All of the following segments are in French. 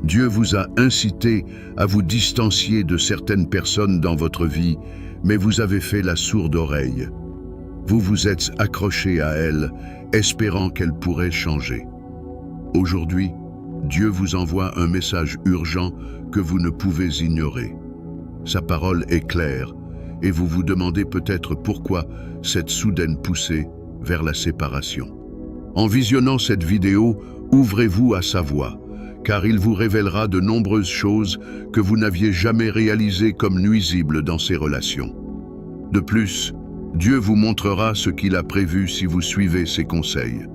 Dieu vous a incité à vous distancier de certaines personnes dans votre vie, mais vous avez fait la sourde oreille. Vous vous êtes accroché à elles, espérant qu'elles pourraient changer. Aujourd'hui, Dieu vous envoie un message urgent que vous ne pouvez ignorer. Sa parole est claire, et vous vous demandez peut-être pourquoi cette soudaine poussée vers la séparation. En visionnant cette vidéo, ouvrez-vous à sa voix, car il vous révélera de nombreuses choses que vous n'aviez jamais réalisées comme nuisibles dans ces relations. De plus, Dieu vous montrera ce qu'il a prévu si vous suivez ses conseils.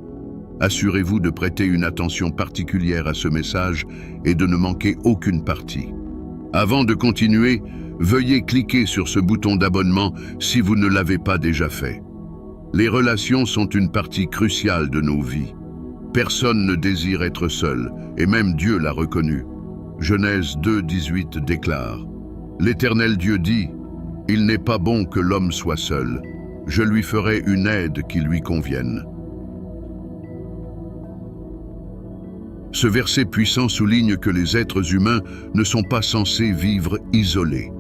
Assurez-vous de prêter une attention particulière à ce message et de ne manquer aucune partie. Avant de continuer, veuillez cliquer sur ce bouton d'abonnement si vous ne l'avez pas déjà fait. Les relations sont une partie cruciale de nos vies. Personne ne désire être seul, et même Dieu l'a reconnu. Genèse 2:18 déclare: « L'Éternel Dieu dit, il n'est pas bon que l'homme soit seul. Je lui ferai une aide qui lui convienne. » Ce verset puissant souligne que les êtres humains ne sont pas censés vivre isolés.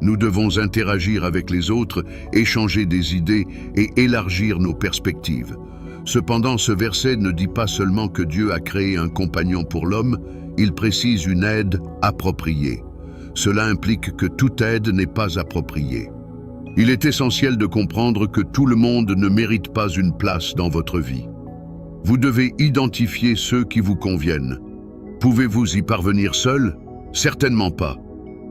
Nous devons interagir avec les autres, échanger des idées et élargir nos perspectives. Cependant, ce verset ne dit pas seulement que Dieu a créé un compagnon pour l'homme, il précise une aide appropriée. Cela implique que toute aide n'est pas appropriée. Il est essentiel de comprendre que tout le monde ne mérite pas une place dans votre vie. Vous devez identifier ceux qui vous conviennent. Pouvez-vous y parvenir seul? Certainement pas.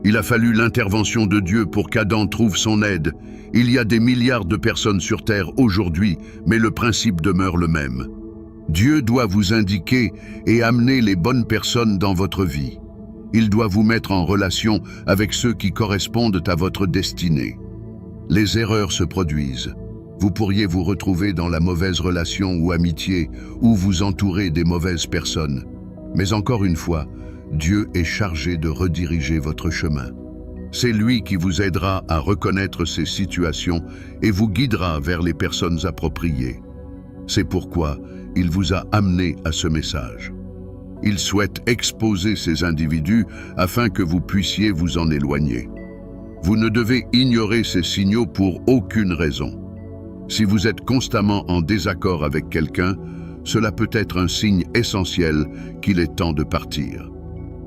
Il a fallu l'intervention de Dieu pour qu'Adam trouve son aide. Il y a des milliards de personnes sur Terre aujourd'hui, mais le principe demeure le même. Dieu doit vous indiquer et amener les bonnes personnes dans votre vie. Il doit vous mettre en relation avec ceux qui correspondent à votre destinée. Les erreurs se produisent. Vous pourriez vous retrouver dans la mauvaise relation ou amitié, ou vous entourer des mauvaises personnes. Mais encore une fois, Dieu est chargé de rediriger votre chemin. C'est lui qui vous aidera à reconnaître ces situations et vous guidera vers les personnes appropriées. C'est pourquoi il vous a amené à ce message. Il souhaite exposer ces individus afin que vous puissiez vous en éloigner. Vous ne devez ignorer ces signaux pour aucune raison. Si vous êtes constamment en désaccord avec quelqu'un, cela peut être un signe essentiel qu'il est temps de partir.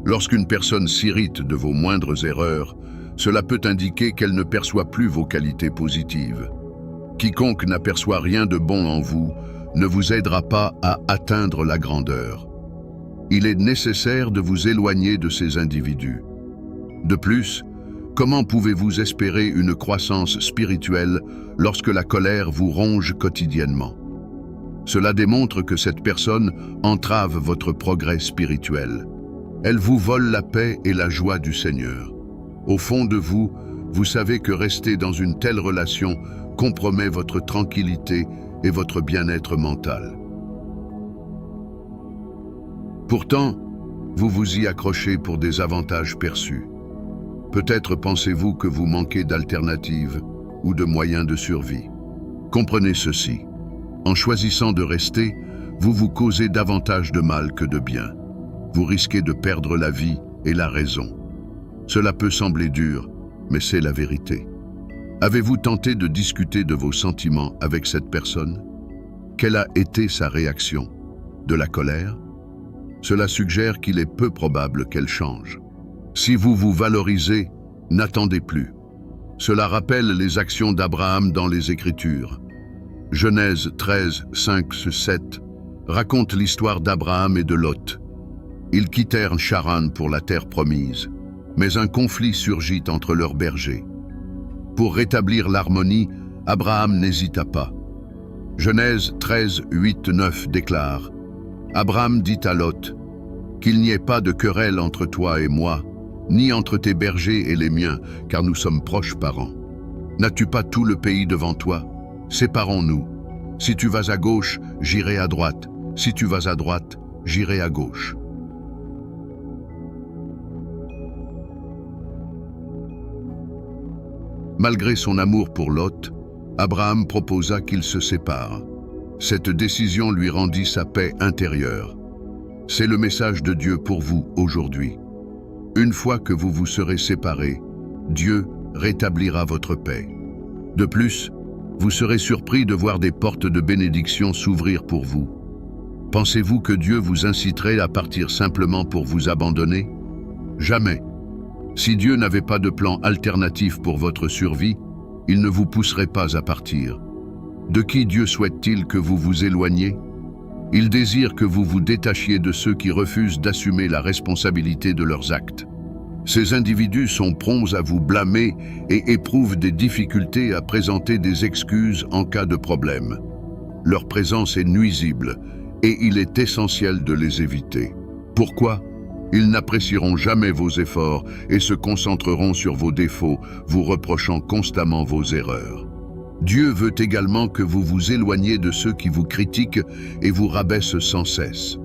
Lorsqu'une personne s'irrite de vos moindres erreurs, cela peut indiquer qu'elle ne perçoit plus vos qualités positives. Quiconque n'aperçoit rien de bon en vous ne vous aidera pas à atteindre la grandeur. Il est nécessaire de vous éloigner de ces individus. De plus, comment pouvez-vous espérer une croissance spirituelle lorsque la colère vous ronge quotidiennement? Cela démontre que cette personne entrave votre progrès spirituel. Elle vous vole la paix et la joie du Seigneur. Au fond de vous, vous savez que rester dans une telle relation compromet votre tranquillité et votre bien-être mental. Pourtant, vous vous y accrochez pour des avantages perçus. Peut-être pensez-vous que vous manquez d'alternatives ou de moyens de survie. Comprenez ceci. En choisissant de rester, vous vous causez davantage de mal que de bien. Vous risquez de perdre la vie et la raison. Cela peut sembler dur, mais c'est la vérité. Avez-vous tenté de discuter de vos sentiments avec cette personne? Quelle a été sa réaction? De la colère? Cela suggère qu'il est peu probable qu'elle change. Si vous vous valorisez, n'attendez plus. Cela rappelle les actions d'Abraham dans les Écritures. Genèse 13, 5-7 raconte l'histoire d'Abraham et de Lot. Ils quittèrent Charan pour la terre promise, mais un conflit surgit entre leurs bergers. Pour rétablir l'harmonie, Abraham n'hésita pas. Genèse 13, 8-9 déclare: « Abraham dit à Lot, qu'il n'y ait pas de querelle entre toi et moi, ni entre tes bergers et les miens, car nous sommes proches parents. N'as-tu pas tout le pays devant toi? Séparons-nous. Si tu vas à gauche, j'irai à droite. Si tu vas à droite, j'irai à gauche. » Malgré son amour pour Lot, Abraham proposa qu'ils se séparent. Cette décision lui rendit sa paix intérieure. C'est le message de Dieu pour vous aujourd'hui. Une fois que vous vous serez séparés, Dieu rétablira votre paix. De plus, vous serez surpris de voir des portes de bénédiction s'ouvrir pour vous. Pensez-vous que Dieu vous inciterait à partir simplement pour vous abandonner? Jamais. Si Dieu n'avait pas de plan alternatif pour votre survie, il ne vous pousserait pas à partir. De qui Dieu souhaite-t-il que vous vous éloigniez? Il désire que vous vous détachiez de ceux qui refusent d'assumer la responsabilité de leurs actes. Ces individus sont prompts à vous blâmer et éprouvent des difficultés à présenter des excuses en cas de problème. Leur présence est nuisible et il est essentiel de les éviter. Pourquoi? Ils n'apprécieront jamais vos efforts et se concentreront sur vos défauts, vous reprochant constamment vos erreurs. Dieu veut également que vous vous éloigniez de ceux qui vous critiquent et vous rabaissent sans cesse.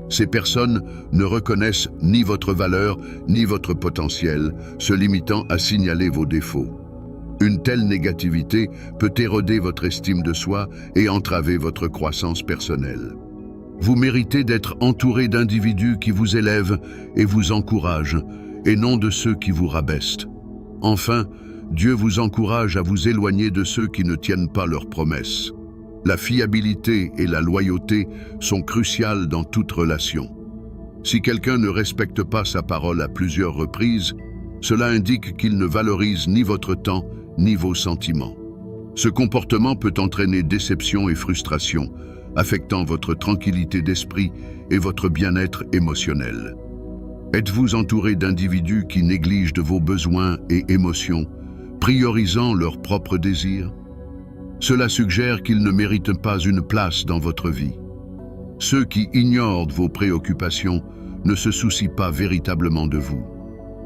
Ces personnes ne reconnaissent ni votre valeur ni votre potentiel, se limitant à signaler vos défauts. Une telle négativité peut éroder votre estime de soi et entraver votre croissance personnelle. Vous méritez d'être entouré d'individus qui vous élèvent et vous encouragent, et non de ceux qui vous rabaissent. Enfin, Dieu vous encourage à vous éloigner de ceux qui ne tiennent pas leurs promesses. La fiabilité et la loyauté sont cruciales dans toute relation. Si quelqu'un ne respecte pas sa parole à plusieurs reprises, cela indique qu'il ne valorise ni votre temps, ni vos sentiments. Ce comportement peut entraîner déception et frustration, affectant votre tranquillité d'esprit et votre bien-être émotionnel. Êtes-vous entouré d'individus qui négligent de vos besoins et émotions, priorisant leurs propres désirs? Cela suggère qu'ils ne méritent pas une place dans votre vie. Ceux qui ignorent vos préoccupations ne se soucient pas véritablement de vous.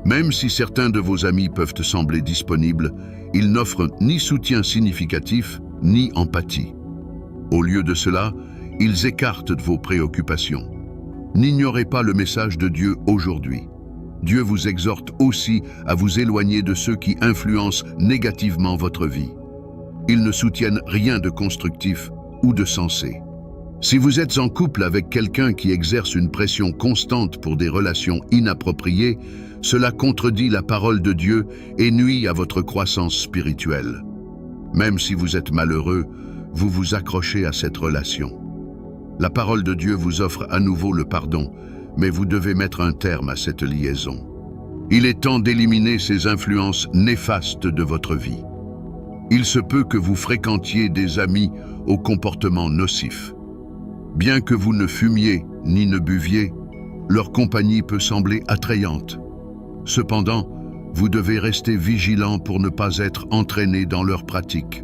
Même si certains de vos amis peuvent sembler disponibles, ils n'offrent ni soutien significatif, ni empathie. Au lieu de cela, ils écartent vos préoccupations. N'ignorez pas le message de Dieu aujourd'hui. Dieu vous exhorte aussi à vous éloigner de ceux qui influencent négativement votre vie. Ils ne soutiennent rien de constructif ou de sensé. Si vous êtes en couple avec quelqu'un qui exerce une pression constante pour des relations inappropriées, cela contredit la parole de Dieu et nuit à votre croissance spirituelle. Même si vous êtes malheureux, vous vous accrochez à cette relation. La parole de Dieu vous offre à nouveau le pardon, mais vous devez mettre un terme à cette liaison. Il est temps d'éliminer ces influences néfastes de votre vie. Il se peut que vous fréquentiez des amis au comportement nocif. Bien que vous ne fumiez ni ne buviez, leur compagnie peut sembler attrayante. Cependant, vous devez rester vigilant pour ne pas être entraîné dans leurs pratiques.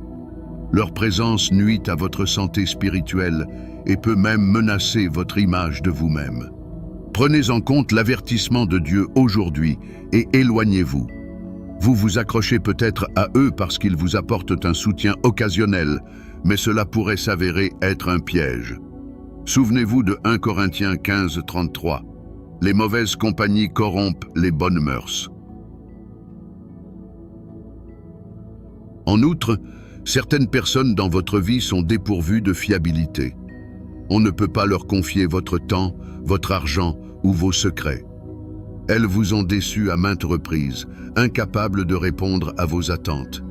Leur présence nuit à votre santé spirituelle et peut même menacer votre image de vous-même. Prenez en compte l'avertissement de Dieu aujourd'hui et éloignez-vous. Vous vous accrochez peut-être à eux parce qu'ils vous apportent un soutien occasionnel, mais cela pourrait s'avérer être un piège. Souvenez-vous de 1 Corinthiens 15, 33. Les mauvaises compagnies corrompent les bonnes mœurs. En outre, certaines personnes dans votre vie sont dépourvues de fiabilité. On ne peut pas leur confier votre temps, votre argent ou vos secrets. Elles vous ont déçu à maintes reprises, incapables de répondre à vos attentes.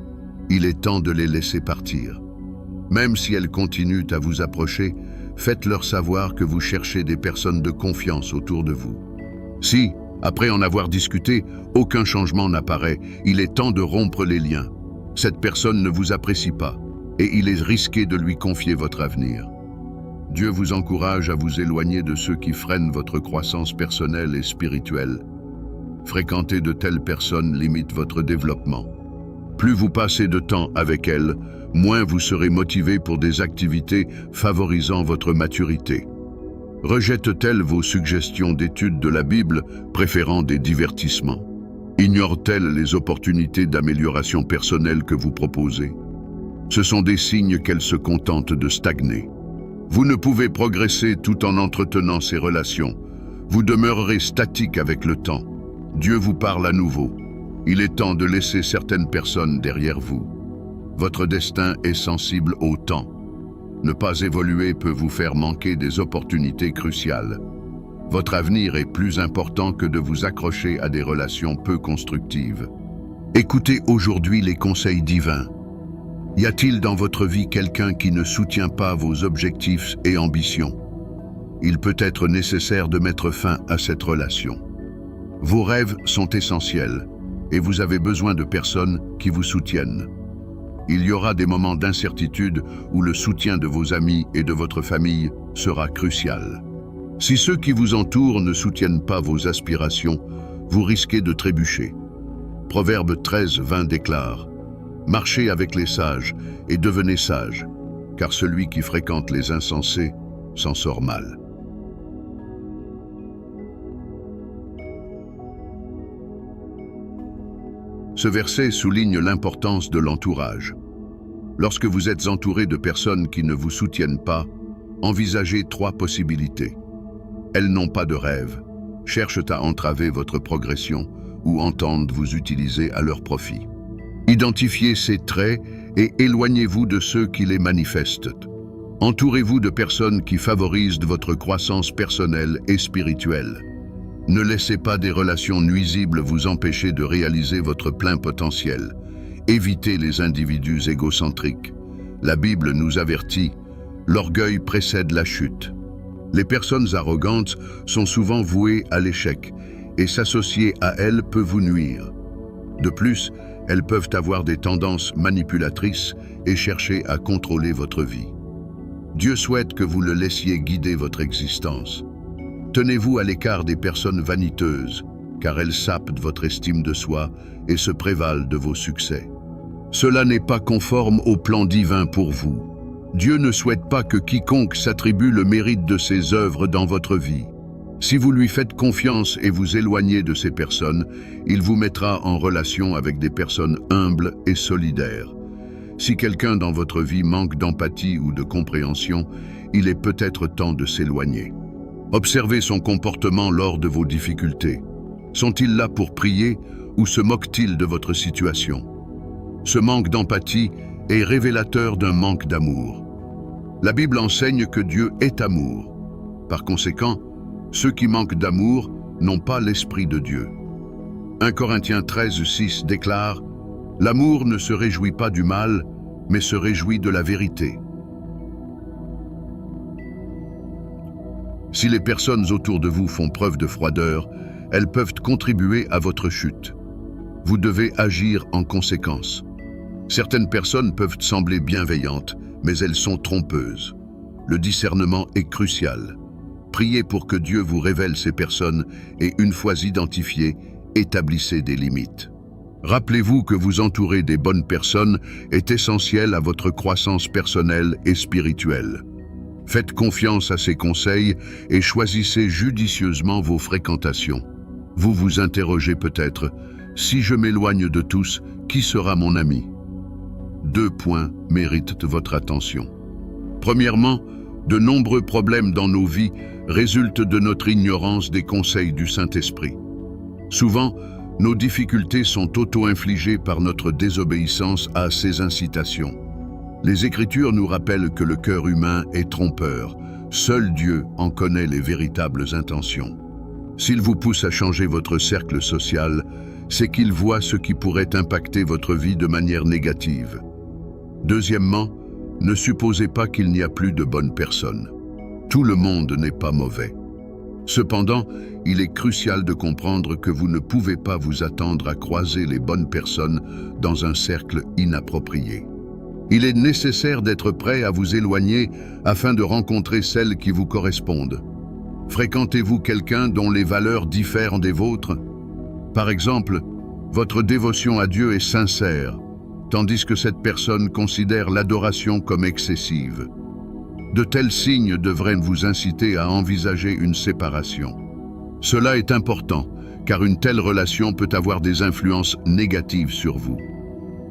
Il est temps de les laisser partir. Même si elles continuent à vous approcher, faites-leur savoir que vous cherchez des personnes de confiance autour de vous. Si, après en avoir discuté, aucun changement n'apparaît, il est temps de rompre les liens. Cette personne ne vous apprécie pas, et il est risqué de lui confier votre avenir. Dieu vous encourage à vous éloigner de ceux qui freinent votre croissance personnelle et spirituelle. Fréquenter de telles personnes limite votre développement. Plus vous passez de temps avec elles, moins vous serez motivé pour des activités favorisant votre maturité. Rejette-t-elle vos suggestions d'études de la Bible, préférant des divertissements? Ignore-t-elle les opportunités d'amélioration personnelle que vous proposez? Ce sont des signes qu'elle se contente de stagner. Vous ne pouvez progresser tout en entretenant ces relations. Vous demeurerez statique avec le temps. Dieu vous parle à nouveau. Il est temps de laisser certaines personnes derrière vous. Votre destin est sensible au temps. Ne pas évoluer peut vous faire manquer des opportunités cruciales. Votre avenir est plus important que de vous accrocher à des relations peu constructives. Écoutez aujourd'hui les conseils divins. Y a-t-il dans votre vie quelqu'un qui ne soutient pas vos objectifs et ambitions? Il peut être nécessaire de mettre fin à cette relation. Vos rêves sont essentiels et vous avez besoin de personnes qui vous soutiennent. Il y aura des moments d'incertitude où le soutien de vos amis et de votre famille sera crucial. Si ceux qui vous entourent ne soutiennent pas vos aspirations, vous risquez de trébucher. Proverbe 13:20 déclare: « Marchez avec les sages et devenez sages, car celui qui fréquente les insensés s'en sort mal. » Ce verset souligne l'importance de l'entourage. Lorsque vous êtes entouré de personnes qui ne vous soutiennent pas, envisagez 3 possibilités. Elles n'ont pas de rêve, cherchent à entraver votre progression ou entendent vous utiliser à leur profit. Identifiez ces traits et éloignez-vous de ceux qui les manifestent. Entourez-vous de personnes qui favorisent votre croissance personnelle et spirituelle. Ne laissez pas des relations nuisibles vous empêcher de réaliser votre plein potentiel. Évitez les individus égocentriques. La Bible nous avertit, l'orgueil précède la chute. Les personnes arrogantes sont souvent vouées à l'échec et s'associer à elles peut vous nuire. De plus, elles peuvent avoir des tendances manipulatrices et chercher à contrôler votre vie. Dieu souhaite que vous le laissiez guider votre existence. Tenez-vous à l'écart des personnes vaniteuses, car elles sapent votre estime de soi et se prévalent de vos succès. Cela n'est pas conforme au plan divin pour vous. Dieu ne souhaite pas que quiconque s'attribue le mérite de ses œuvres dans votre vie. Si vous lui faites confiance et vous éloignez de ces personnes, il vous mettra en relation avec des personnes humbles et solidaires. Si quelqu'un dans votre vie manque d'empathie ou de compréhension, il est peut-être temps de s'éloigner. Observez son comportement lors de vos difficultés. Sont-ils là pour prier ou se moquent-ils de votre situation? Ce manque d'empathie est révélateur d'un manque d'amour. La Bible enseigne que Dieu est amour. Par conséquent, ceux qui manquent d'amour n'ont pas l'esprit de Dieu. 1 Corinthiens 13:6 déclare: « L'amour ne se réjouit pas du mal, mais se réjouit de la vérité. » Si les personnes autour de vous font preuve de froideur, elles peuvent contribuer à votre chute. Vous devez agir en conséquence. Certaines personnes peuvent sembler bienveillantes, mais elles sont trompeuses. Le discernement est crucial. Priez pour que Dieu vous révèle ces personnes et, une fois identifiées, établissez des limites. Rappelez-vous que vous entourer des bonnes personnes est essentiel à votre croissance personnelle et spirituelle. Faites confiance à ces conseils et choisissez judicieusement vos fréquentations. Vous vous interrogez peut-être: si je m'éloigne de tous, qui sera mon ami? 2 points méritent votre attention. Premièrement, de nombreux problèmes dans nos vies résultent de notre ignorance des conseils du Saint-Esprit. Souvent, nos difficultés sont auto-infligées par notre désobéissance à ces incitations. Les Écritures nous rappellent que le cœur humain est trompeur. Seul Dieu en connaît les véritables intentions. S'il vous pousse à changer votre cercle social, c'est qu'il voit ce qui pourrait impacter votre vie de manière négative. Deuxièmement, ne supposez pas qu'il n'y a plus de bonnes personnes. Tout le monde n'est pas mauvais. Cependant, il est crucial de comprendre que vous ne pouvez pas vous attendre à croiser les bonnes personnes dans un cercle inapproprié. Il est nécessaire d'être prêt à vous éloigner afin de rencontrer celles qui vous correspondent. Fréquentez-vous quelqu'un dont les valeurs diffèrent des vôtres? Par exemple, votre dévotion à Dieu est sincère, tandis que cette personne considère l'adoration comme excessive. De tels signes devraient vous inciter à envisager une séparation. Cela est important, car une telle relation peut avoir des influences négatives sur vous.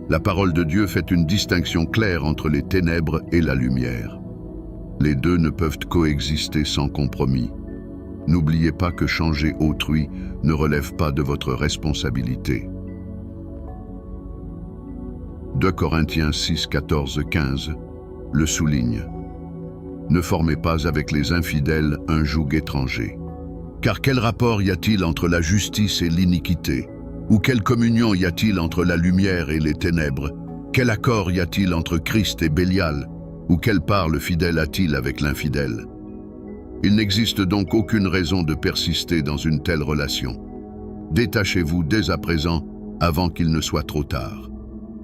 La parole de Dieu fait une distinction claire entre les ténèbres et la lumière. Les deux ne peuvent coexister sans compromis. N'oubliez pas que changer autrui ne relève pas de votre responsabilité. 2 Corinthiens 6, 14, 15 le souligne. Ne formez pas avec les infidèles un joug étranger. Car quel rapport y a-t-il entre la justice et l'iniquité? Ou quelle communion y a-t-il entre la lumière et les ténèbres? Quel accord y a-t-il entre Christ et Bélial? Ou quelle part le fidèle a-t-il avec l'infidèle? Il n'existe donc aucune raison de persister dans une telle relation. Détachez-vous dès à présent, avant qu'il ne soit trop tard.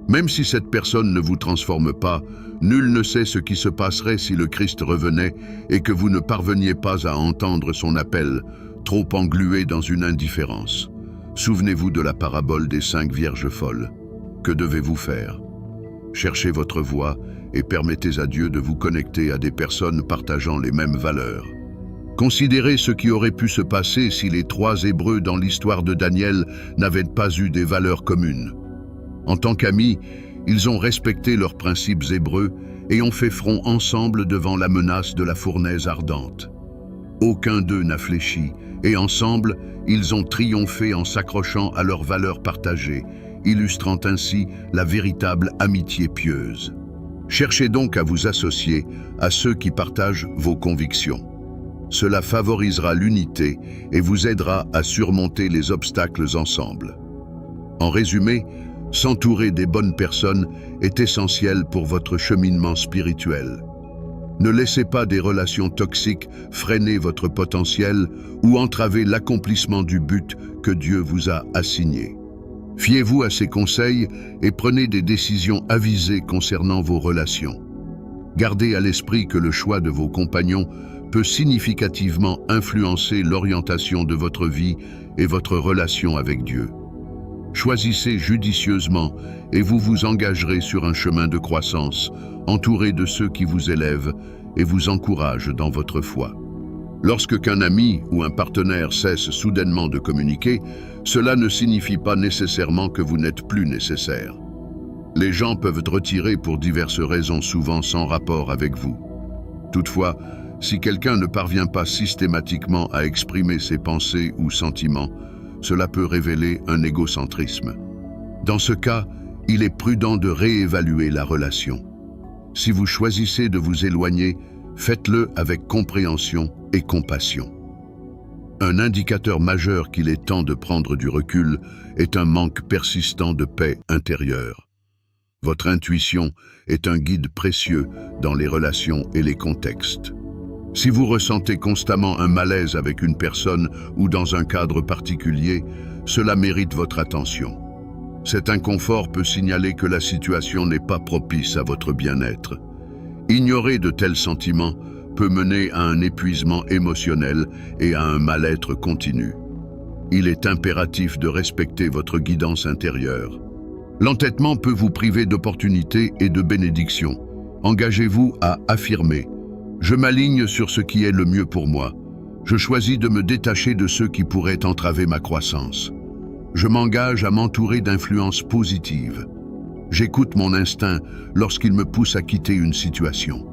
Même si cette personne ne vous transforme pas, nul ne sait ce qui se passerait si le Christ revenait et que vous ne parveniez pas à entendre son appel, trop englué dans une indifférence. Souvenez-vous de la parabole des 5 vierges folles. Que devez-vous faire? Cherchez votre voie et permettez à Dieu de vous connecter à des personnes partageant les mêmes valeurs. Considérez ce qui aurait pu se passer si les 3 Hébreux dans l'histoire de Daniel n'avaient pas eu des valeurs communes. En tant qu'amis, ils ont respecté leurs principes hébreux et ont fait front ensemble devant la menace de la fournaise ardente. Aucun d'eux n'a fléchi, et ensemble, ils ont triomphé en s'accrochant à leurs valeurs partagées, illustrant ainsi la véritable amitié pieuse. Cherchez donc à vous associer à ceux qui partagent vos convictions. Cela favorisera l'unité et vous aidera à surmonter les obstacles ensemble. En résumé, s'entourer des bonnes personnes est essentiel pour votre cheminement spirituel. Ne laissez pas des relations toxiques freiner votre potentiel ou entraver l'accomplissement du but que Dieu vous a assigné. Fiez-vous à ses conseils et prenez des décisions avisées concernant vos relations. Gardez à l'esprit que le choix de vos compagnons peut significativement influencer l'orientation de votre vie et votre relation avec Dieu. Choisissez judicieusement et vous vous engagerez sur un chemin de croissance, entouré de ceux qui vous élèvent et vous encouragent dans votre foi. Lorsque qu'un ami ou un partenaire cesse soudainement de communiquer, cela ne signifie pas nécessairement que vous n'êtes plus nécessaire. Les gens peuvent retirer pour diverses raisons, souvent sans rapport avec vous. Toutefois, si quelqu'un ne parvient pas systématiquement à exprimer ses pensées ou sentiments, cela peut révéler un égocentrisme. Dans ce cas, il est prudent de réévaluer la relation. Si vous choisissez de vous éloigner, faites-le avec compréhension et compassion. Un indicateur majeur qu'il est temps de prendre du recul est un manque persistant de paix intérieure. Votre intuition est un guide précieux dans les relations et les contextes. Si vous ressentez constamment un malaise avec une personne ou dans un cadre particulier, cela mérite votre attention. Cet inconfort peut signaler que la situation n'est pas propice à votre bien-être. Ignorer de tels sentiments peut mener à un épuisement émotionnel et à un mal-être continu. Il est impératif de respecter votre guidance intérieure. L'entêtement peut vous priver d'opportunités et de bénédictions. Engagez-vous à affirmer « Je m'aligne sur ce qui est le mieux pour moi. Je choisis de me détacher de ceux qui pourraient entraver ma croissance. Je m'engage à m'entourer d'influences positives. J'écoute mon instinct lorsqu'il me pousse à quitter une situation.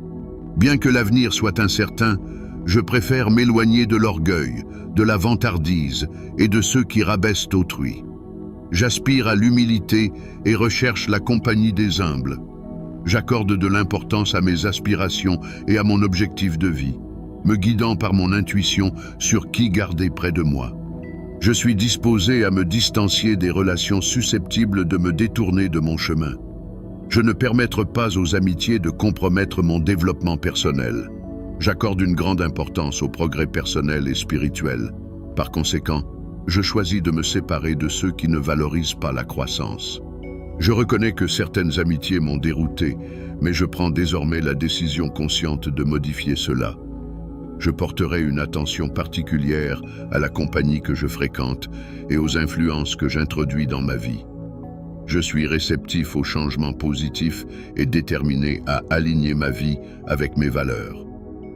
Bien que l'avenir soit incertain, je préfère m'éloigner de l'orgueil, de la vantardise et de ceux qui rabaissent autrui. J'aspire à l'humilité et recherche la compagnie des humbles. J'accorde de l'importance à mes aspirations et à mon objectif de vie, me guidant par mon intuition sur qui garder près de moi. Je suis disposé à me distancier des relations susceptibles de me détourner de mon chemin. Je ne permettrai pas aux amitiés de compromettre mon développement personnel. J'accorde une grande importance au progrès personnel et spirituel. Par conséquent, je choisis de me séparer de ceux qui ne valorisent pas la croissance. Je reconnais que certaines amitiés m'ont dérouté, mais je prends désormais la décision consciente de modifier cela. Je porterai une attention particulière à la compagnie que je fréquente et aux influences que j'introduis dans ma vie. Je suis réceptif aux changements positifs et déterminé à aligner ma vie avec mes valeurs.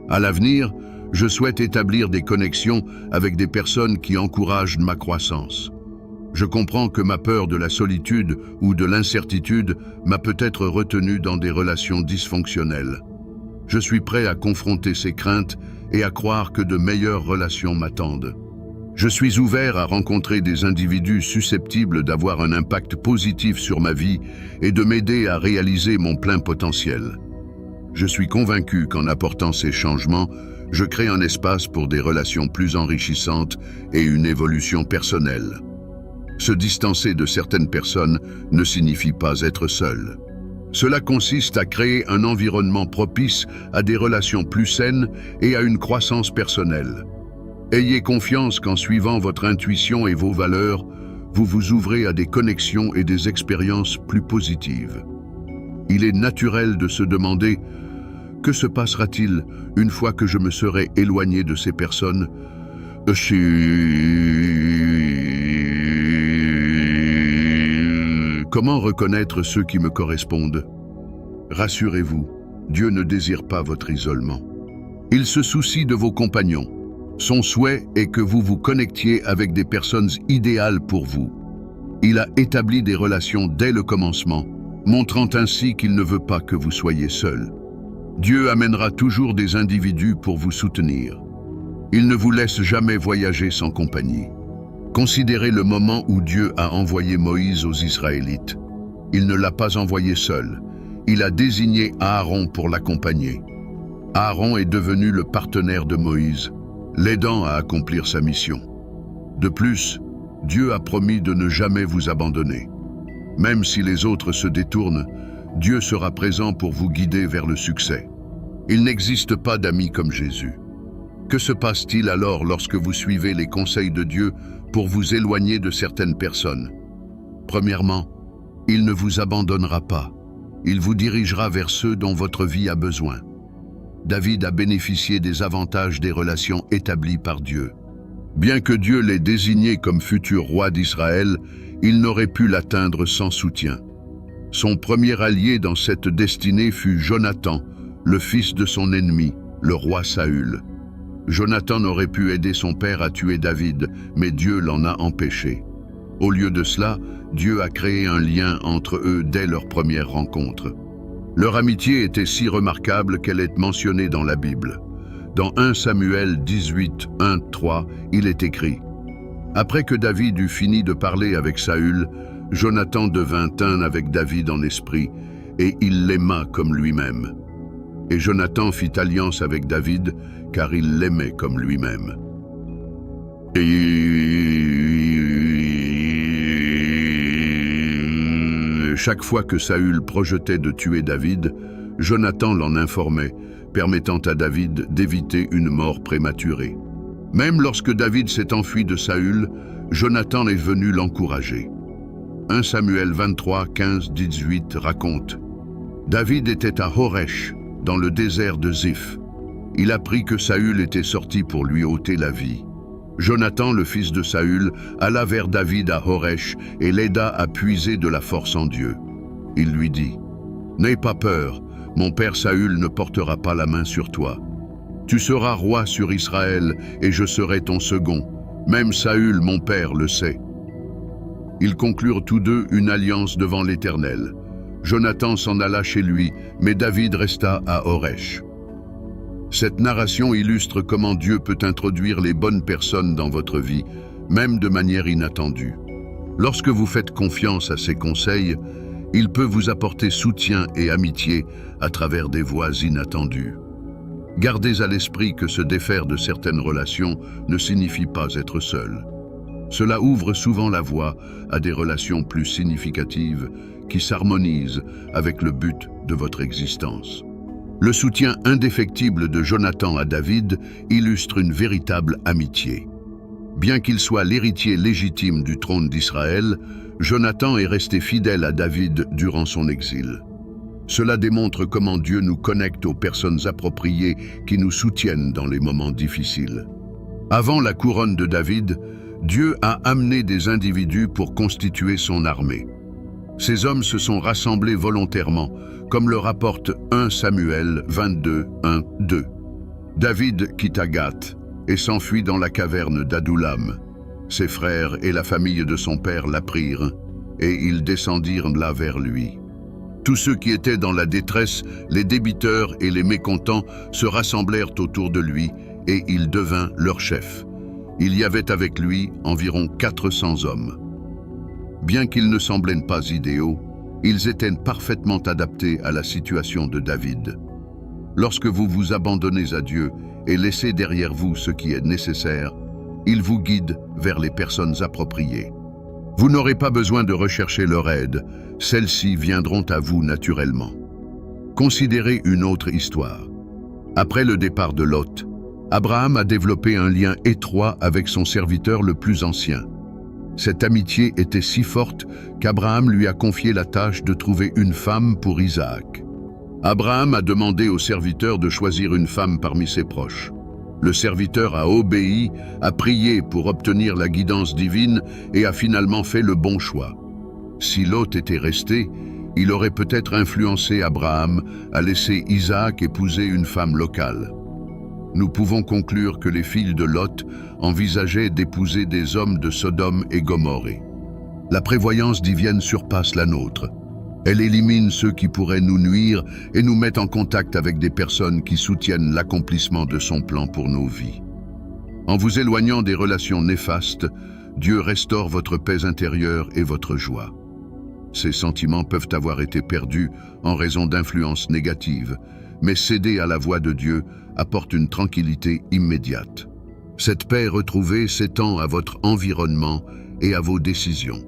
À l'avenir, je souhaite établir des connexions avec des personnes qui encouragent ma croissance. Je comprends que ma peur de la solitude ou de l'incertitude m'a peut-être retenu dans des relations dysfonctionnelles. Je suis prêt à confronter ces craintes et à croire que de meilleures relations m'attendent. Je suis ouvert à rencontrer des individus susceptibles d'avoir un impact positif sur ma vie et de m'aider à réaliser mon plein potentiel. Je suis convaincu qu'en apportant ces changements, Je crée un espace pour des relations plus enrichissantes et une évolution personnelle. Se distancer de certaines personnes ne signifie pas être seul. Cela consiste à créer un environnement propice à des relations plus saines et à une croissance personnelle. Ayez confiance qu'en suivant votre intuition et vos valeurs, vous vous ouvrez à des connexions et des expériences plus positives. Il est naturel de se demander « Que se passera-t-il une fois que je me serai éloigné de ces personnes ?» Comment reconnaître ceux qui me correspondent? Rassurez-vous, Dieu ne désire pas votre isolement. Il se soucie de vos compagnons. Son souhait est que vous vous connectiez avec des personnes idéales pour vous. Il a établi des relations dès le commencement, montrant ainsi qu'il ne veut pas que vous soyez seul. Dieu amènera toujours des individus pour vous soutenir. Il ne vous laisse jamais voyager sans compagnie. Considérez le moment où Dieu a envoyé Moïse aux Israélites. Il ne l'a pas envoyé seul. Il a désigné Aaron pour l'accompagner. Aaron est devenu le partenaire de Moïse, l'aidant à accomplir sa mission. De plus, Dieu a promis de ne jamais vous abandonner. Même si les autres se détournent, Dieu sera présent pour vous guider vers le succès. Il n'existe pas d'amis comme Jésus. Que se passe-t-il alors lorsque vous suivez les conseils de Dieu pour vous éloigner de certaines personnes? Premièrement, il ne vous abandonnera pas. Il vous dirigera vers ceux dont votre vie a besoin. David a bénéficié des avantages des relations établies par Dieu. Bien que Dieu l'ait désigné comme futur roi d'Israël, il n'aurait pu l'atteindre sans soutien. Son premier allié dans cette destinée fut Jonathan, le fils de son ennemi, le roi Saül. Jonathan aurait pu aider son père à tuer David, mais Dieu l'en a empêché. Au lieu de cela, Dieu a créé un lien entre eux dès leur première rencontre. Leur amitié était si remarquable qu'elle est mentionnée dans la Bible. Dans 1 Samuel 18, 1-3, il est écrit « Après que David eut fini de parler avec Saül, Jonathan devint un avec David en esprit, et il l'aima comme lui-même. Et Jonathan fit alliance avec David, car il l'aimait comme lui-même. » Chaque fois que Saül projetait de tuer David, Jonathan l'en informait, permettant à David d'éviter une mort prématurée. Même lorsque David s'est enfui de Saül, Jonathan est venu l'encourager. 1 Samuel 23, 15-18 raconte « David était à Horesh, dans le désert de Ziph. Il apprit que Saül était sorti pour lui ôter la vie. Jonathan, le fils de Saül, alla vers David à Horesh et l'aida à puiser de la force en Dieu. Il lui dit « N'aie pas peur, mon père Saül ne portera pas la main sur toi. Tu seras roi sur Israël et je serai ton second. Même Saül, mon père, le sait. » Ils conclurent tous deux une alliance devant l'Éternel. Jonathan s'en alla chez lui, mais David resta à Horesh. Cette narration illustre comment Dieu peut introduire les bonnes personnes dans votre vie, même de manière inattendue. Lorsque vous faites confiance à ses conseils, il peut vous apporter soutien et amitié à travers des voies inattendues. Gardez à l'esprit que se défaire de certaines relations ne signifie pas être seul. Cela ouvre souvent la voie à des relations plus significatives qui s'harmonisent avec le but de votre existence. Le soutien indéfectible de Jonathan à David illustre une véritable amitié. Bien qu'il soit l'héritier légitime du trône d'Israël, Jonathan est resté fidèle à David durant son exil. Cela démontre comment Dieu nous connecte aux personnes appropriées qui nous soutiennent dans les moments difficiles. Avant la couronne de David, Dieu a amené des individus pour constituer son armée. Ces hommes se sont rassemblés volontairement, comme le rapporte 1 Samuel 22, 1-2. David quitta Gath et s'enfuit dans la caverne d'Adullam. Ses frères et la famille de son père l'apprirent, et ils descendirent là vers lui. Tous ceux qui étaient dans la détresse, les débiteurs et les mécontents, se rassemblèrent autour de lui, et il devint leur chef. Il y avait avec lui environ 400 hommes. Bien qu'ils ne semblaient pas idéaux, ils étaient parfaitement adaptés à la situation de David. Lorsque vous vous abandonnez à Dieu et laissez derrière vous ce qui est nécessaire, il vous guide vers les personnes appropriées. Vous n'aurez pas besoin de rechercher leur aide, celles-ci viendront à vous naturellement. Considérez une autre histoire. Après le départ de Lot, Abraham a développé un lien étroit avec son serviteur le plus ancien. Cette amitié était si forte qu'Abraham lui a confié la tâche de trouver une femme pour Isaac. Abraham a demandé au serviteur de choisir une femme parmi ses proches. Le serviteur a obéi, a prié pour obtenir la guidance divine et a finalement fait le bon choix. Si Lot était resté, il aurait peut-être influencé Abraham à laisser Isaac épouser une femme locale. Nous pouvons conclure que les filles de Lot envisageaient d'épouser des hommes de Sodome et Gomorrhe. La prévoyance divine surpasse la nôtre. Elle élimine ceux qui pourraient nous nuire et nous met en contact avec des personnes qui soutiennent l'accomplissement de son plan pour nos vies. En vous éloignant des relations néfastes, Dieu restaure votre paix intérieure et votre joie. Ces sentiments peuvent avoir été perdus en raison d'influences négatives, mais céder à la voix de Dieu apporte une tranquillité immédiate. Cette paix retrouvée s'étend à votre environnement et à vos décisions.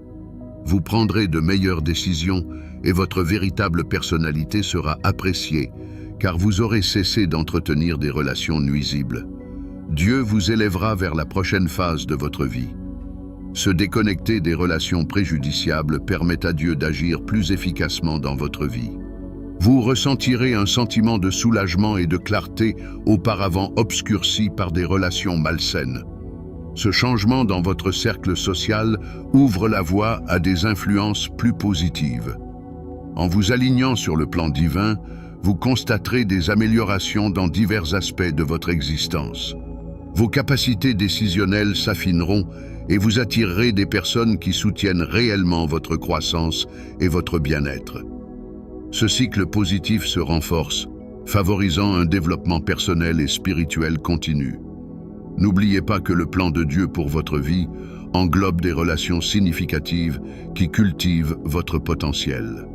Vous prendrez de meilleures décisions et votre véritable personnalité sera appréciée, car vous aurez cessé d'entretenir des relations nuisibles. Dieu vous élèvera vers la prochaine phase de votre vie. Se déconnecter des relations préjudiciables permet à Dieu d'agir plus efficacement dans votre vie. Vous ressentirez un sentiment de soulagement et de clarté auparavant obscurci par des relations malsaines. Ce changement dans votre cercle social ouvre la voie à des influences plus positives. En vous alignant sur le plan divin, vous constaterez des améliorations dans divers aspects de votre existence. Vos capacités décisionnelles s'affineront et vous attirerez des personnes qui soutiennent réellement votre croissance et votre bien-être. Ce cycle positif se renforce, favorisant un développement personnel et spirituel continu. N'oubliez pas que le plan de Dieu pour votre vie englobe des relations significatives qui cultivent votre potentiel.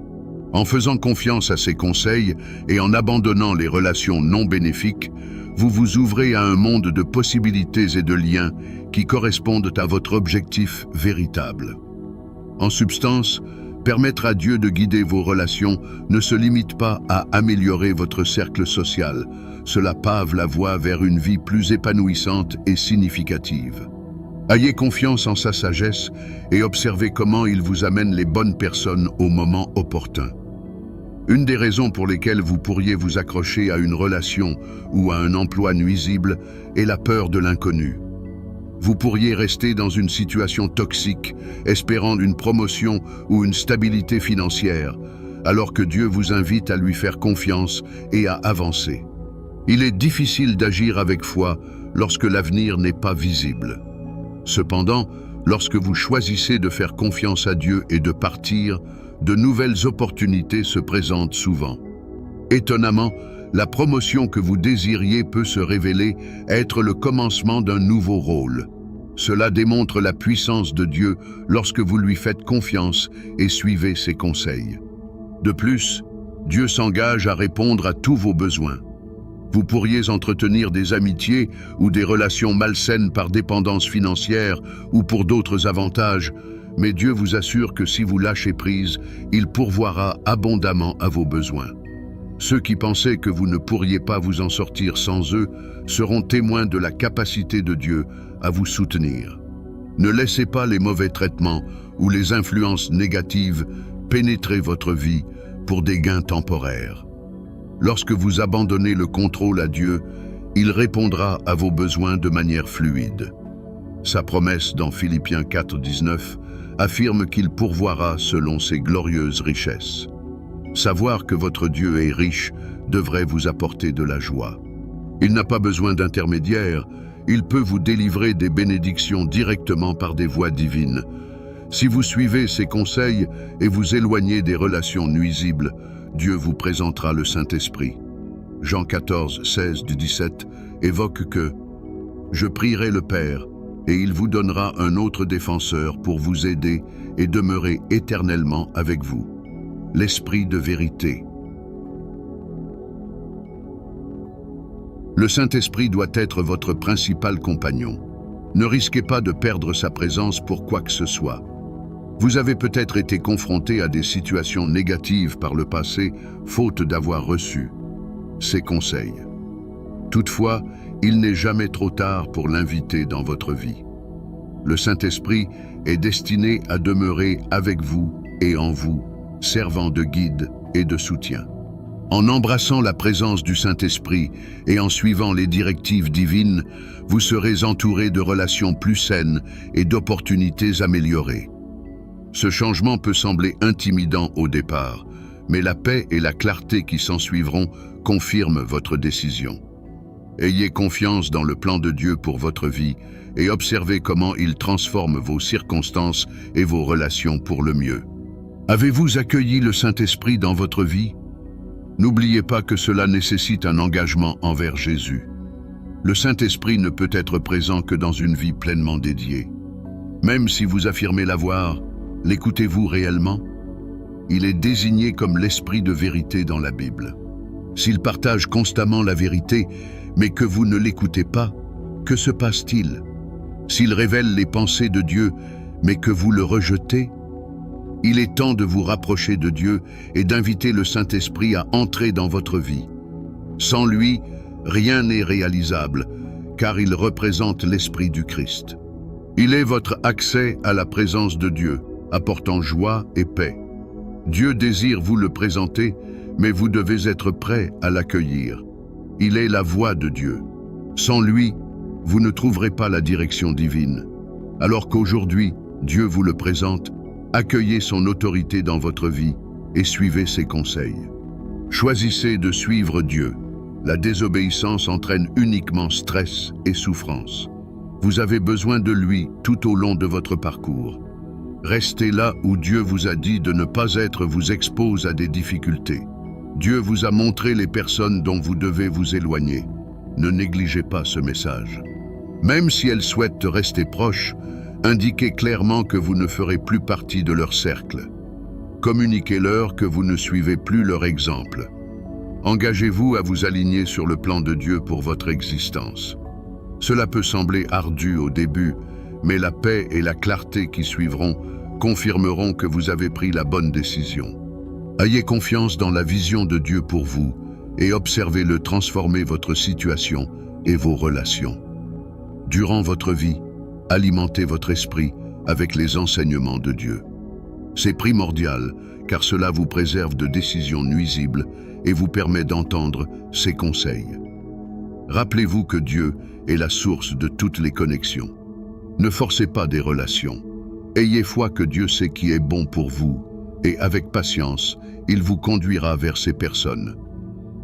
En faisant confiance à ses conseils et en abandonnant les relations non bénéfiques, vous vous ouvrez à un monde de possibilités et de liens qui correspondent à votre objectif véritable. En substance, permettre à Dieu de guider vos relations ne se limite pas à améliorer votre cercle social. Cela pave la voie vers une vie plus épanouissante et significative. Ayez confiance en sa sagesse et observez comment il vous amène les bonnes personnes au moment opportun. Une des raisons pour lesquelles vous pourriez vous accrocher à une relation ou à un emploi nuisible est la peur de l'inconnu. Vous pourriez rester dans une situation toxique, espérant une promotion ou une stabilité financière, alors que Dieu vous invite à lui faire confiance et à avancer. Il est difficile d'agir avec foi lorsque l'avenir n'est pas visible. Cependant, lorsque vous choisissez de faire confiance à Dieu et de partir, de nouvelles opportunités se présentent souvent. Étonnamment, la promotion que vous désiriez peut se révéler être le commencement d'un nouveau rôle. Cela démontre la puissance de Dieu lorsque vous lui faites confiance et suivez ses conseils. De plus, Dieu s'engage à répondre à tous vos besoins. Vous pourriez entretenir des amitiés ou des relations malsaines par dépendance financière ou pour d'autres avantages, mais Dieu vous assure que si vous lâchez prise, il pourvoira abondamment à vos besoins. Ceux qui pensaient que vous ne pourriez pas vous en sortir sans eux seront témoins de la capacité de Dieu à vous soutenir. Ne laissez pas les mauvais traitements ou les influences négatives pénétrer votre vie pour des gains temporaires. Lorsque vous abandonnez le contrôle à Dieu, il répondra à vos besoins de manière fluide. Sa promesse dans Philippiens 4:19 affirme qu'il pourvoira selon ses glorieuses richesses. Savoir que votre Dieu est riche devrait vous apporter de la joie. Il n'a pas besoin d'intermédiaire, il peut vous délivrer des bénédictions directement par des voies divines. Si vous suivez ses conseils et vous éloignez des relations nuisibles, Dieu vous présentera le Saint-Esprit. Jean 14:16-17 évoque que « Je prierai le Père, et il vous donnera un autre défenseur pour vous aider et demeurer éternellement avec vous. L'Esprit de vérité. » Le Saint-Esprit doit être votre principal compagnon. Ne risquez pas de perdre sa présence pour quoi que ce soit. Vous avez peut-être été confronté à des situations négatives par le passé, faute d'avoir reçu ses conseils. Toutefois, il n'est jamais trop tard pour l'inviter dans votre vie. Le Saint-Esprit est destiné à demeurer avec vous et en vous, servant de guide et de soutien. En embrassant la présence du Saint-Esprit et en suivant les directives divines, vous serez entouré de relations plus saines et d'opportunités améliorées. Ce changement peut sembler intimidant au départ, mais la paix et la clarté qui s'ensuivront confirment votre décision. Ayez confiance dans le plan de Dieu pour votre vie et observez comment il transforme vos circonstances et vos relations pour le mieux. Avez-vous accueilli le Saint-Esprit dans votre vie? N'oubliez pas que cela nécessite un engagement envers Jésus. Le Saint-Esprit ne peut être présent que dans une vie pleinement dédiée. Même si vous affirmez l'avoir, l'écoutez-vous réellement? Il est désigné comme l'Esprit de vérité dans la Bible. S'il partage constamment la vérité, mais que vous ne l'écoutez pas, que se passe-t-il? S'il révèle les pensées de Dieu, mais que vous le rejetez? Il est temps de vous rapprocher de Dieu et d'inviter le Saint-Esprit à entrer dans votre vie. Sans lui, rien n'est réalisable, car il représente l'Esprit du Christ. Il est votre accès à la présence de Dieu, apportant joie et paix. Dieu désire vous le présenter, mais vous devez être prêt à l'accueillir. Il est la voix de Dieu. Sans lui, vous ne trouverez pas la direction divine. Alors qu'aujourd'hui, Dieu vous le présente, accueillez son autorité dans votre vie et suivez ses conseils. Choisissez de suivre Dieu. La désobéissance entraîne uniquement stress et souffrance. Vous avez besoin de lui tout au long de votre parcours. Restez là où Dieu vous a dit de ne pas être vous expose à des difficultés. Dieu vous a montré les personnes dont vous devez vous éloigner. Ne négligez pas ce message. Même si elles souhaitent rester proches, indiquez clairement que vous ne ferez plus partie de leur cercle. Communiquez-leur que vous ne suivez plus leur exemple. Engagez-vous à vous aligner sur le plan de Dieu pour votre existence. Cela peut sembler ardu au début, mais la paix et la clarté qui suivront confirmeront que vous avez pris la bonne décision. Ayez confiance dans la vision de Dieu pour vous et observez-le transformer votre situation et vos relations. Durant votre vie, alimentez votre esprit avec les enseignements de Dieu. C'est primordial, car cela vous préserve de décisions nuisibles et vous permet d'entendre ses conseils. Rappelez-vous que Dieu est la source de toutes les connexions. Ne forcez pas des relations. Ayez foi que Dieu sait qui est bon pour vous, et avec patience, il vous conduira vers ces personnes.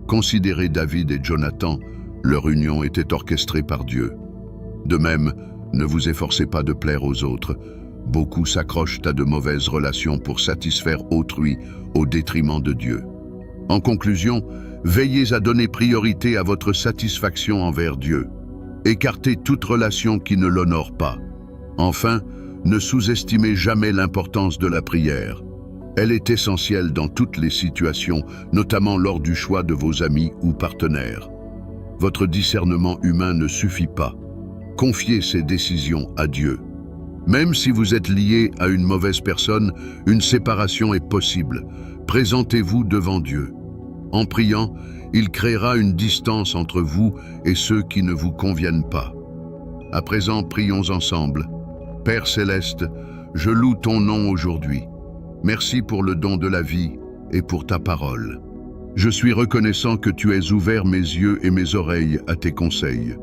Considérez David et Jonathan, leur union était orchestrée par Dieu. De même, ne vous efforcez pas de plaire aux autres. Beaucoup s'accrochent à de mauvaises relations pour satisfaire autrui au détriment de Dieu. En conclusion, veillez à donner priorité à votre satisfaction envers Dieu. Écartez toute relation qui ne l'honore pas. Enfin, ne sous-estimez jamais l'importance de la prière. Elle est essentielle dans toutes les situations, notamment lors du choix de vos amis ou partenaires. Votre discernement humain ne suffit pas. Confiez ces décisions à Dieu. Même si vous êtes lié à une mauvaise personne, une séparation est possible. Présentez-vous devant Dieu. En priant, il créera une distance entre vous et ceux qui ne vous conviennent pas. À présent, prions ensemble. Père céleste, je loue ton nom aujourd'hui. Merci pour le don de la vie et pour ta parole. Je suis reconnaissant que tu aies ouvert mes yeux et mes oreilles à tes conseils.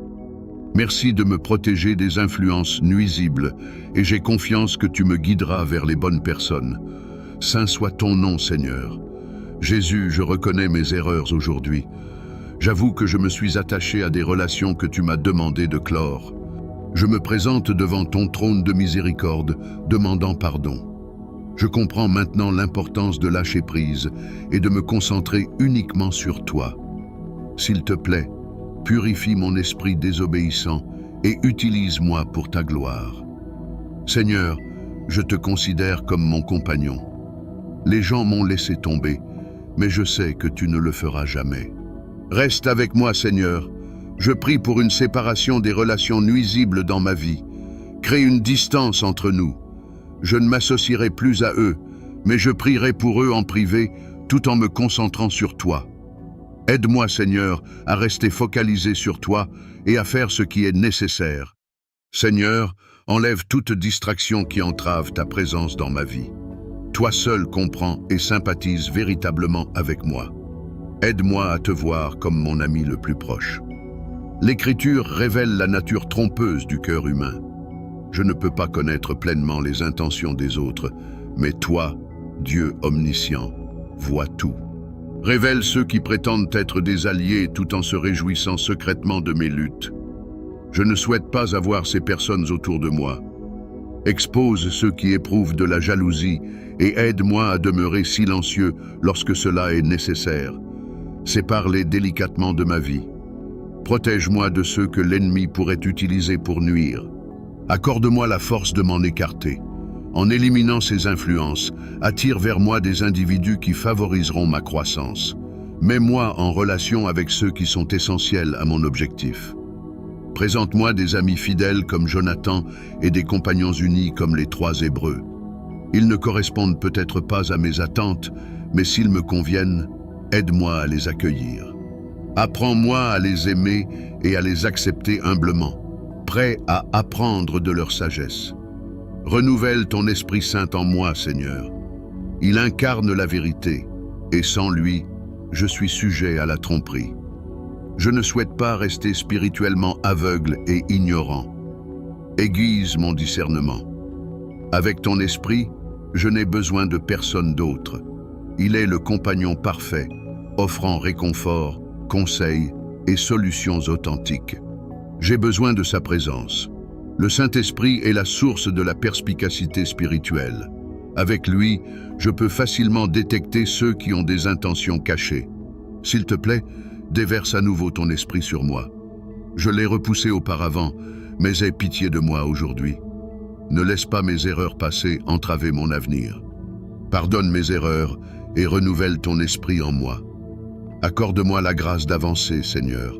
Merci de me protéger des influences nuisibles et j'ai confiance que tu me guideras vers les bonnes personnes. Saint soit ton nom, Seigneur. Jésus, je reconnais mes erreurs aujourd'hui. J'avoue que je me suis attaché à des relations que tu m'as demandé de clore. Je me présente devant ton trône de miséricorde, demandant pardon. Je comprends maintenant l'importance de lâcher prise et de me concentrer uniquement sur toi. S'il te plaît, purifie mon esprit désobéissant et utilise-moi pour ta gloire. Seigneur, je te considère comme mon compagnon. Les gens m'ont laissé tomber, mais je sais que tu ne le feras jamais. Reste avec moi, Seigneur. Je prie pour une séparation des relations nuisibles dans ma vie. Crée une distance entre nous. Je ne m'associerai plus à eux, mais je prierai pour eux en privé, tout en me concentrant sur toi. Aide-moi, Seigneur, à rester focalisé sur toi et à faire ce qui est nécessaire. Seigneur, enlève toute distraction qui entrave ta présence dans ma vie. Toi seul comprends et sympathise véritablement avec moi. Aide-moi à te voir comme mon ami le plus proche. L'Écriture révèle la nature trompeuse du cœur humain. Je ne peux pas connaître pleinement les intentions des autres, mais toi, Dieu omniscient, vois tout. Révèle ceux qui prétendent être des alliés tout en se réjouissant secrètement de mes luttes. Je ne souhaite pas avoir ces personnes autour de moi. Expose ceux qui éprouvent de la jalousie et aide-moi à demeurer silencieux lorsque cela est nécessaire. Sépare-les délicatement de ma vie. Protège-moi de ceux que l'ennemi pourrait utiliser pour nuire. Accorde-moi la force de m'en écarter. En éliminant ces influences, attire vers moi des individus qui favoriseront ma croissance. Mets-moi en relation avec ceux qui sont essentiels à mon objectif. Présente-moi des amis fidèles comme Jonathan et des compagnons unis comme les 3 Hébreux. Ils ne correspondent peut-être pas à mes attentes, mais s'ils me conviennent, aide-moi à les accueillir. Apprends-moi à les aimer et à les accepter humblement, prêt à apprendre de leur sagesse. Renouvelle ton Esprit Saint en moi, Seigneur. Il incarne la vérité, et sans lui, je suis sujet à la tromperie. Je ne souhaite pas rester spirituellement aveugle et ignorant. Aiguise mon discernement. Avec ton esprit, je n'ai besoin de personne d'autre. Il est le compagnon parfait, offrant réconfort, conseils et solutions authentiques. J'ai besoin de sa présence. Le Saint-Esprit est la source de la perspicacité spirituelle. Avec lui, je peux facilement détecter ceux qui ont des intentions cachées. S'il te plaît, déverse à nouveau ton esprit sur moi. Je l'ai repoussé auparavant, mais aie pitié de moi aujourd'hui. Ne laisse pas mes erreurs passées entraver mon avenir. Pardonne mes erreurs et renouvelle ton esprit en moi. Accorde-moi la grâce d'avancer, Seigneur.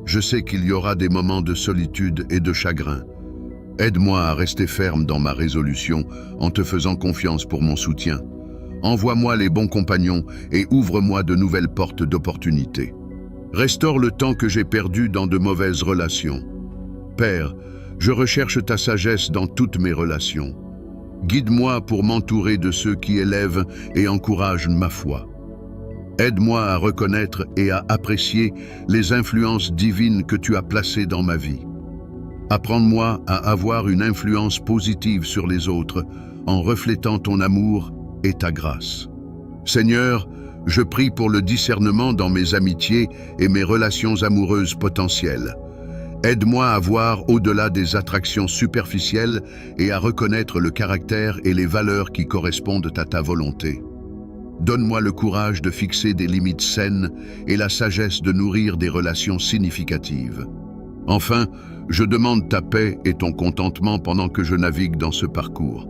Je sais qu'il y aura des moments de solitude et de chagrin. Aide-moi à rester ferme dans ma résolution en te faisant confiance pour mon soutien. Envoie-moi les bons compagnons et ouvre-moi de nouvelles portes d'opportunités. Restaure le temps que j'ai perdu dans de mauvaises relations. Père, je recherche ta sagesse dans toutes mes relations. Guide-moi pour m'entourer de ceux qui élèvent et encouragent ma foi. Aide-moi à reconnaître et à apprécier les influences divines que tu as placées dans ma vie. Apprends-moi à avoir une influence positive sur les autres en reflétant ton amour et ta grâce. Seigneur, je prie pour le discernement dans mes amitiés et mes relations amoureuses potentielles. Aide-moi à voir au-delà des attractions superficielles et à reconnaître le caractère et les valeurs qui correspondent à ta volonté. Donne-moi le courage de fixer des limites saines et la sagesse de nourrir des relations significatives. Enfin, je demande ta paix et ton contentement pendant que je navigue dans ce parcours.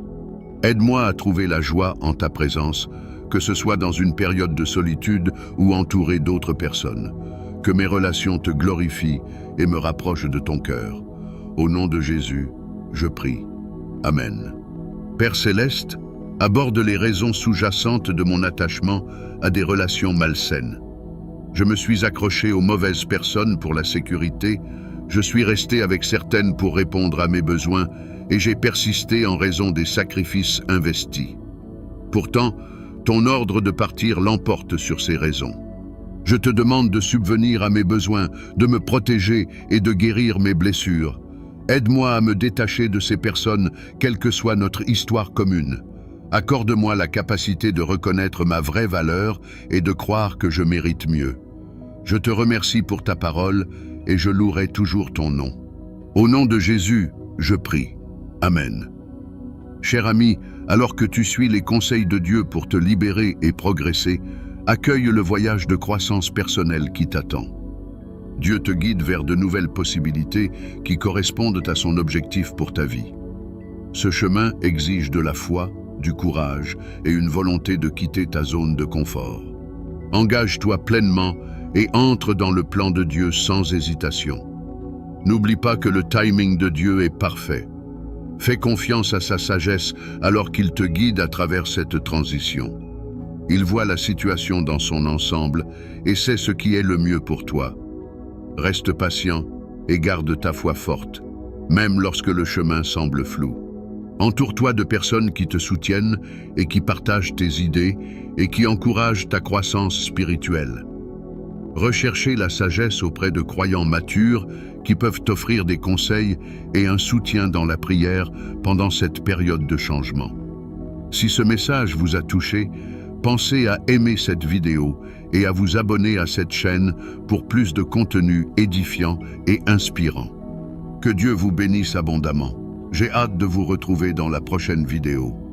Aide-moi à trouver la joie en ta présence, que ce soit dans une période de solitude ou entouré d'autres personnes. Que mes relations te glorifient et me rapprochent de ton cœur. Au nom de Jésus, je prie. Amen. Père Céleste, aborde les raisons sous-jacentes de mon attachement à des relations malsaines. Je me suis accroché aux mauvaises personnes pour la sécurité, je suis resté avec certaines pour répondre à mes besoins et j'ai persisté en raison des sacrifices investis. Pourtant, ton ordre de partir l'emporte sur ces raisons. Je te demande de subvenir à mes besoins, de me protéger et de guérir mes blessures. Aide-moi à me détacher de ces personnes, quelle que soit notre histoire commune. Accorde-moi la capacité de reconnaître ma vraie valeur et de croire que je mérite mieux. Je te remercie pour ta parole et je louerai toujours ton nom. Au nom de Jésus, je prie. Amen. Cher ami, alors que tu suis les conseils de Dieu pour te libérer et progresser, accueille le voyage de croissance personnelle qui t'attend. Dieu te guide vers de nouvelles possibilités qui correspondent à son objectif pour ta vie. Ce chemin exige de la foi, du courage et une volonté de quitter ta zone de confort. Engage-toi pleinement et entre dans le plan de Dieu sans hésitation. N'oublie pas que le timing de Dieu est parfait. Fais confiance à sa sagesse alors qu'il te guide à travers cette transition. Il voit la situation dans son ensemble et sait ce qui est le mieux pour toi. Reste patient et garde ta foi forte, même lorsque le chemin semble flou. Entoure-toi de personnes qui te soutiennent et qui partagent tes idées et qui encouragent ta croissance spirituelle. Recherchez la sagesse auprès de croyants matures qui peuvent t'offrir des conseils et un soutien dans la prière pendant cette période de changement. Si ce message vous a touché, pensez à aimer cette vidéo et à vous abonner à cette chaîne pour plus de contenu édifiant et inspirant. Que Dieu vous bénisse abondamment. J'ai hâte de vous retrouver dans la prochaine vidéo.